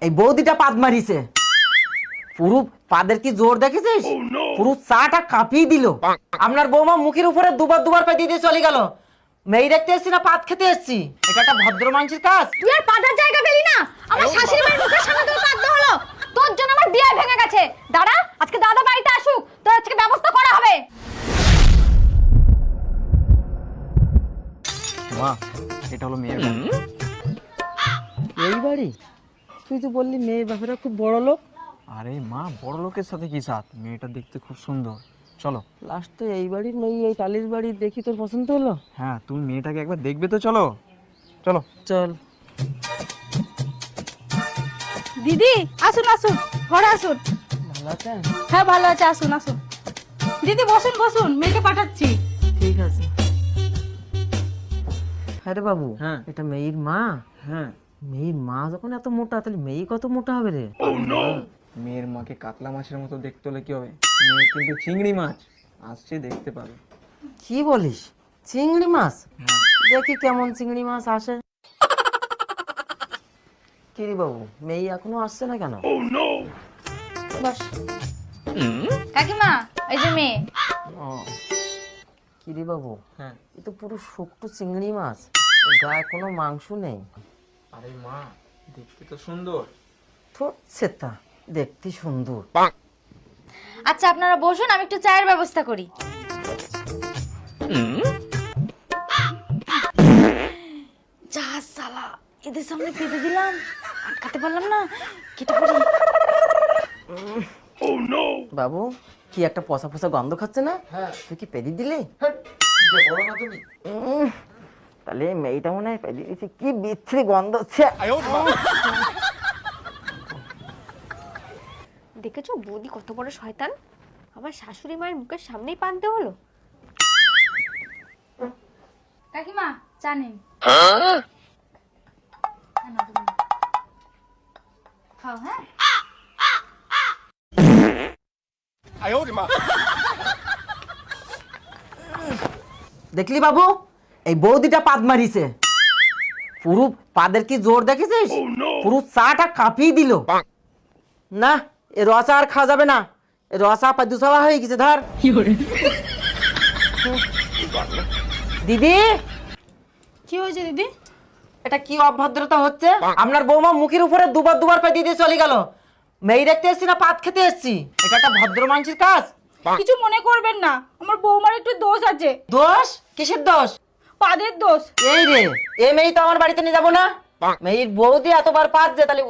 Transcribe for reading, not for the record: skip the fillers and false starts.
এই বৌদিটা পাদ মারিছে, পুরো পাদের কি জোর দেখেছিস? পুরো চাটা কাঁপিয়ে দিল। আপনার বৌমা মুখের উপরে দুবার দুবার পা দিয়ে চলে গেল। মেয়ে দেখতে এসছি না পাদ খেতে এসছি? এটা একটা ভদ্র মানুষের কাজ। তুই আর পাদার জায়গা পেলি না? আমার শাশুড়ি মায়ের মুখের সামনে তোর পাদ হলো। তোর জন্য আমার বিয়ে ভেঙে গেছে। দাঁড়া, আজকে দাদা বাড়িতে আসুক, তোর আজকে ব্যবস্থা করা হবে। মা, এটা হলো মেয়ের বাড়ি। এই বাড়ি? তুই তো বললি মেয়ে বাপেরা খুব বড় লোক। আরে মা, বড় লোকের সাথে কি সাথ? মেয়েটা দেখতে খুব সুন্দর। চলো। লাস্টে এই বাড়ির মেয়ে এই টালির বাড়ি দেখি তোর পছন্দ হলো? হ্যাঁ, তুমি মেয়েটাকে একবার দেখবে তো, চলো চলো। চল। দিদি আসুন আসুন, ঘরে আসুন। ভালো আছেন? হ্যাঁ ভালো আছে, আসুন আসুন। দিদি বসুন বসুন, মেয়েকে পাঠাচ্ছি। ঠিক আছে। আরে বাবু, হ্যাঁ। এটা মেয়ের মা? হ্যাঁ। মেয়ের মা যখন এত মোটা, তাহলে মেয়ে কত মোটা হবে রে? মেয়ের মাকে কাতলা মাছের মতো দেখতে হলে কি হবে? মেয়ে কিন্তু চিংড়ি মাছ। আসছে, দেখতে পাবে। কি বলিস? চিংড়ি মাছ? দেখি কেমন চিংড়ি মাছ আসে। কি রে বাবু, মেয়ে এখনো আসছে না কেন? বস। কাকিমা, এই যে মেয়ে। ও, কি রে বাবু, হ্যাঁ। এ তো পুরো শুকনো চিংড়ি মাছ, এর গায়ে কোনো মাংস নেই। আরে মা, দেখতে তো সুন্দর। সেটা দেখতে সুন্দর। আচ্ছা আপনারা বসুন, আমি একটু চায়ের ব্যবস্থা করি। যা সালা, এদের সামনে পেতে দিলাম, আটকাতে পারলাম না। কেটে পড়ি। বাবু, কি একটা পচা পচা গন্ধ খাচ্ছে না? হ্যাঁ। তুই কি পেদি দিলি? বলো না তুমি। তাহলে এই মেয়েটা মনে হয় পেদি দিয়েছে। কি বিচ্ছিরি গন্ধ হচ্ছে। দেখেছো বৌদি কত বড় শয়তান, আমার শাশুড়ি মায়ের মুখের সামনেই পানতে হলো। কাকিমা চা নিন। খাও। হ্যাঁ দেখলি বাবু, এই বৌদিটা পাদ মারিছে, পুরো পাদের কি জোর দেখেছিস? পুরো চাটা কাঁপিয়ে দিল। না, এ রসা আর খাওয়া যাবে না। এ রসা পাদুসাওয়া হয়ে গেছে। ধর দিদি। কি হয়েছে দিদি? এটা কি অভদ্রতা হচ্ছে? আপনার বৌমা মুখের উপরে দুবার দুবার পা দিয়ে চলে গেল। মেয়ে দেখতে এসছি না পাদ খেতে এসছি? এটা একটা ভদ্র মানুষের কাজ। কিছু মনে করবেন না, আমার বৌমার একটু দোষ আছে। দোষ? কিসের দোষ? পাদের দোষ। এই রে, এই মেয়ে তো আমার বাড়িতে নিয়ে যাবো না। মেয়ের বৌদি এতবার পাদ যে, তাহলে